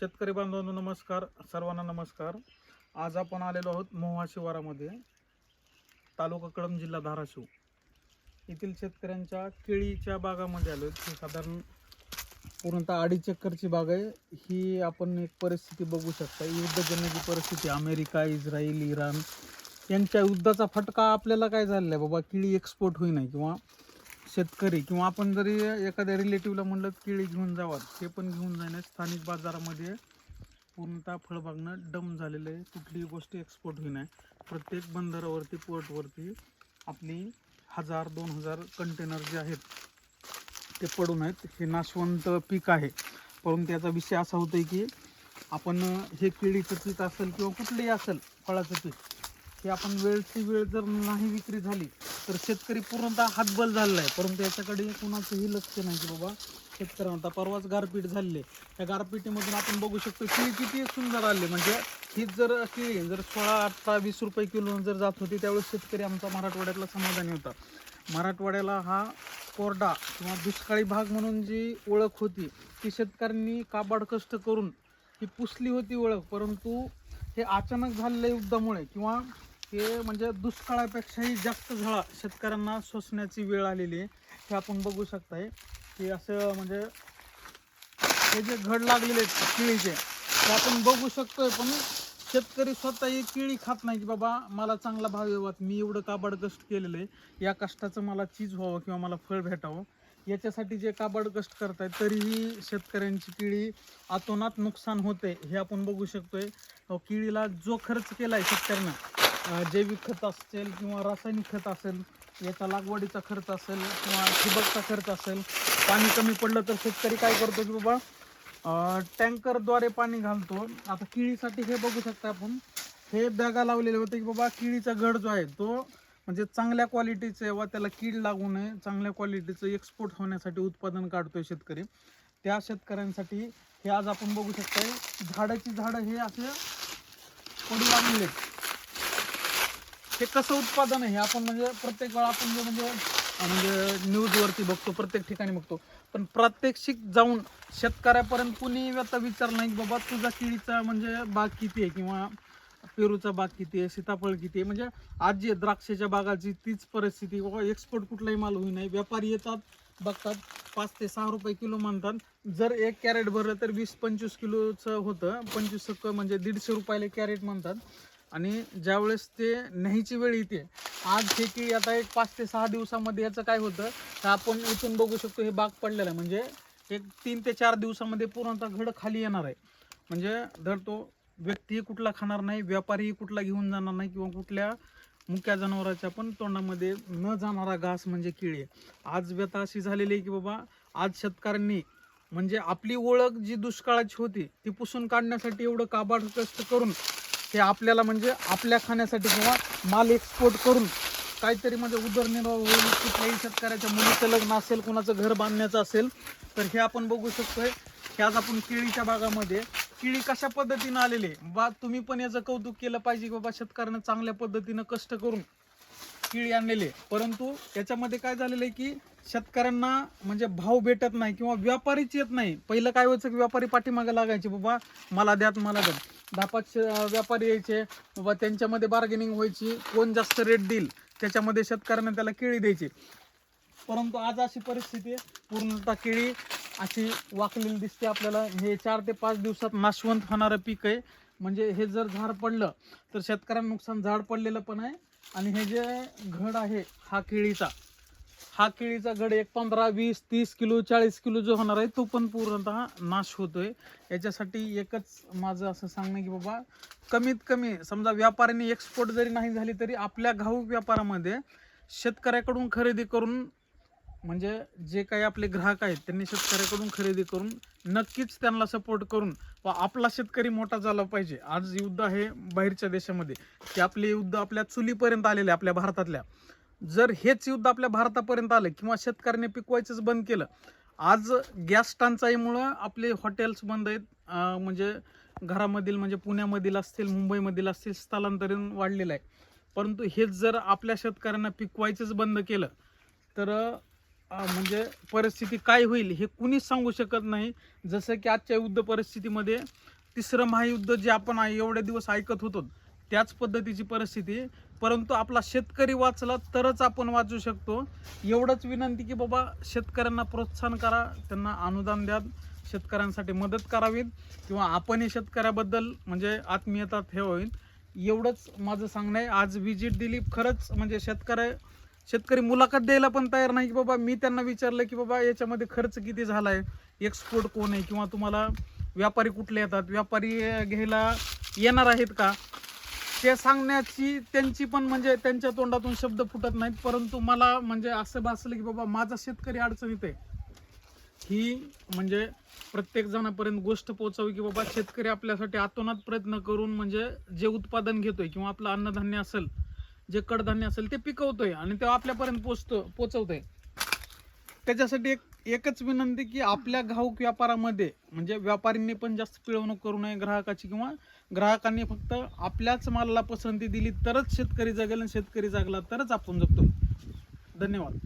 शेतकरी बांधवांनो नमस्कार, सर्वांना नमस्कार। आज आपण आलेलो आहोत मोहा शिवारामध्ये, तालुका कळंब, जिल्हा धाराशिव येथील शेतकऱ्यांच्या केळीच्या बागामध्ये आलो। ही साधारण पूर्णतः 2.5 एकरची बाग आहे। ही आपण एक परिस्थिती बघू शकता, युद्धजन्य जी परिस्थिती, अमेरिका, इस्रायल, इराण यांच्या युद्धाचा फटका आपल्याला काय झालेला आहे बाबा, केळी एक्सपोर्ट होई नाही किंवा शेतकरी किंवा आपण जरी एखाद्या रिलेटिव्हला म्हणलं केळी घेऊन जावा, ते पण घेऊन जाणे स्थानिक बाजारामध्ये पूर्णतः फळबागणं डम झालेलं आहे। कुठलीही गोष्ट एक्सपोर्ट होई नाही। प्रत्येक बंदरावरती, पोर्टवरती आपली 1000-2000 कंटेनर जे आहेत ते पडून आहेत। हे नाशवंत पीक आहे, परंतु याचा विषय असा होतोय की आपण हे केळीचं पीक असेल किंवा कुठलेही असेल फळाचं पीक, हे आपण वेळची वेळ जर नाही विक्री झाली तर शेतकरी पूर्णतः हातबल झालेला आहे। परंतु याच्याकडे कुणाचंही लक्ष नाही की बाबा शेतकऱ्यांना आता परवाच गारपीट झालेली आहे, त्या गारपीटीमधून आपण बघू शकतो केळी किती सुंदर आले। म्हणजे ही जर केळी जर 16-18-20 रुपये किलो जर जात होती, त्यावेळेस शेतकरी आमचा मराठवाड्यातला समाधानी होता। मराठवाड्याला हा कोरडा किंवा दुष्काळी भाग म्हणून जी ओळख होती, ती शेतकऱ्यांनी काबाड कष्ट करून ही पुसली होती ओळख। परंतु हे अचानक झालेल्या युद्धामुळे किंवा हे म्हणजे दुष्काळापेक्षाही जास्त झळा शेतकऱ्यांना सोसण्याची वेळ आलेली आहे। हे आपण बघू शकताय की असं म्हणजे हे जे घड लागलेले आहेत केळीचे, ते आपण बघू शकतोय। पण शेतकरी स्वतः ही केळी खात नाही की बाबा मला चांगला भाव यावा, मी एवढं काबाड कष्ट केलेलं आहे, या कष्टाचं मला चीज व्हावं किंवा मला फळ भेटावं, याच्यासाठी जे काबाड कष्ट करतायत, तरीही शेतकऱ्यांची केळी अतोनात नुकसान होते। हे आपण बघू शकतोय। केळीला जो खर्च केला आहे शेतकऱ्यांना, जैविक खत असेल किंवा रासायनिक खत असेल, याचा लागवडीचा खर्च असेल किंवा ठिबकचा खर्च असेल, पाणी कमी पडलं तर शेतकरी काय करतो की बाबा टँकरद्वारे पाणी घालतो। आता केळीसाठी हे बघू शकता आपण, हे बॅगा लावलेले होते की बाबा केळीचा घड जो आहे तो म्हणजे चांगल्या क्वालिटीचे व त्याला कीड लागू नये, चांगल्या क्वालिटीचं एक्सपोर्ट होण्यासाठी उत्पादन काढतोय शेतकरी। त्या शेतकऱ्यांसाठी हे आज आपण बघू शकताय, झाडाची झाडं हे असे पडू लागलेले। हे कसं उत्पादन आहे हे आपण म्हणजे प्रत्येक वेळा आपण जे म्हणजे न्यूजवरती बघतो, प्रत्येक ठिकाणी बघतो, पण प्रात्यक्षिक जाऊन शेतकऱ्यापर्यंत कुणी आता विचारलं नाही की बाबा तुझा केळीचा म्हणजे बाग किती आहे किंवा पेरूचा बाग किती आहे, सीताफळ किती आहे। म्हणजे आज जे द्राक्षाच्या बागाची तीच परिस्थिती, बाबा एक्सपोर्ट कुठलाही माल होई नाही। व्यापारी येतात, बघतात, 5 ते 6 रुपये किलो म्हणतात। जर एक कॅरेट भरलं तर 20-25 किलोचं होतं, 25 म्हणजे 150 रुपयाला कॅरेट म्हणतात। आणि ज्यावेळेस ते न्यायची वेळ येते, आज हे केळी आता एक 5 ते 6 दिवसामध्ये याचं काय होतं तर आपण इथून बघू शकतो, हे बाग पडलेलं आहे। म्हणजे एक 3 ते 4 दिवसामध्ये पूर्णतः घड खाली येणार आहे। म्हणजे धड तो व्यक्तीही कुठला खाणार नाही, व्यापारीही कुठला घेऊन जाणार नाही किंवा कुठल्या मुक्या जनावराच्या पण तोंडामध्ये न जाणारा घास म्हणजे केळी आहे। आज व्यथा अशी झालेली आहे की बाबा आज शेतकऱ्यांनी म्हणजे आपली ओळख जी दुष्काळाची होती ती पुसून काढण्यासाठी एवढं काबाड कष्ट करून हे आपल्याला म्हणजे आपल्या खाण्यासाठी किंवा माल एक्सपोर्ट करून काहीतरी म्हणजे उदरनिर्वाह होईल। कुठल्याही शेतकऱ्याच्या मुलीचं लग्न असेल, कुणाचं घर बांधण्याचं असेल, तर हे आपण बघू शकतोय की आज आपण केळीच्या बागामध्ये केळी कशा पद्धतीनं आलेली बा, तुम्ही पण याचं कौतुक केलं पाहिजे की बाबा शेतकऱ्यांना चांगल्या पद्धतीनं कष्ट करून केळी आणलेली। परंतु याच्यामध्ये काय झालेलं आहे की शेतकऱ्यांना म्हणजे भाव भेटत नाही किंवा व्यापारीच येत नाही। पहिलं काय व्हायचं की व्यापारी पाठीमागे लागायचे, बाबा मला द्यात मला द्यात, 10-5 व्यापारी यायचे बाबा, त्यांच्यामध्ये बार्गेनिंग व्हायची, कोण जास्त रेट देईल त्याच्यामध्ये शेतकऱ्यांना त्याला केळी द्यायची। परंतु आज अशी परिस्थिती आहे, पूर्णतः केळी अशी वाकलेली दिसते आपल्याला। हे 4 ते 5 दिवसात नाशवंत होणारं पीक आहे। म्हणजे हे जर झाड पडलं तर शेतकऱ्यांना नुकसान, झाड पडलेलं पण आहे। आणि हे जे घड आहे हा केळीचा घड एक 15, 20, 30 किलो, 40 किलो जो होणार आहे तो पण पूर्णतः नाश होतोय। याच्यासाठी एकच माझं असं सांगणं की बाबा कमीत कमी समजा व्यापाऱ्यांनी एक्सपोर्ट जरी नाही झाली तरी आपल्या घाऊक व्यापारामध्ये शेतकऱ्याकडून खरेदी करून, म्हणजे जे काही आपले ग्राहक आहेत त्यांनी शेतकऱ्याकडून खरेदी करून नक्कीच त्यांना सपोर्ट करून आपला शेतकरी मोठा झाला पाहिजे। आज युद्ध आहे बाहेरच्या देशामध्ये, ते आपले युद्ध आपल्या चुलीपर्यंत आलेले आपल्या भारतातल्या। जर हेच युद्ध आपल्या भारतापर्यंत आलं किंवा शेतकऱ्याने पिकवायचंच बंद केलं, आज गॅस टंचाईमुळं आपले हॉटेल्स बंद आहेत, म्हणजे घरामधील म्हणजे पुण्यामधील असतील, मुंबईमधील असतील, स्थलांतरण वाढलेलं आहे। परंतु हेच जर आपल्या शेतकऱ्यांना पिकवायचंच बंद केलं तर म्हणजे परिस्थिती काय होईल हे कुणीच सांगू शकत नाही. जसं की आजच्या युद्ध परिस्थितीमध्ये तिसरं महायुद्ध जे आपण एवढे दिवस ऐकत होतो त्याच पद्धतीची परिस्थिती आहे. परंतु आपला शेतकरी वाचला तरच आपण वाचू शकतो. एवढंच विनंती की बाबा शेतकऱ्यांना प्रोत्साहन करा, त्यांना अनुदान द्या, शेतकऱ्यांसाठी मदत करावीत किंवा आपणही शेतकऱ्याबद्दल म्हणजे आत्मीयता ठेवावी. एवढंच माझं सांगणं आहे. आज व्हिजिट दिली, खरंच म्हणजे शेतकरी मुलाखत द्यायला पण तयार नाही की बाबा. मी त्यांना विचारलं की बाबा याच्यामध्ये खर्च किती झाला आहे, एक्सपोर्ट कोण आहे किंवा तुम्हाला व्यापारी कुठले येतात, व्यापारी घ्यायला येणार आहेत का, ते सांगण्याची त्यांची पण म्हणजे त्यांच्या तोंडातून शब्द फुटत नाहीत. परंतु मला म्हणजे असं भासलं की बाबा माझा शेतकरी अडचणीत आहे, ही म्हणजे प्रत्येक जणापर्यंत गोष्ट पोहोचावी की बाबा शेतकरी आपल्यासाठी आतोनात प्रयत्न करून म्हणजे जे उत्पादन घेतोय किंवा आपलं अन्नधान्य असेल, जे कडधान्य असेल ते पिकवतोय आणि ते आपल्यापर्यंत पोचवतोय. त्याच्यासाठी एकच विनंती की आपल्या घाऊक व्यापारामध्ये म्हणजे व्यापाऱ्यांनी पण जास्त पिळवणूक करू नये ग्राहकाची, किंवा ग्राहकांनी फक्त आपल्याच मालाला पसंती दिली तरच शेतकरी जगेल आणि शेतकरी जगला तरच आपण जगतो. धन्यवाद.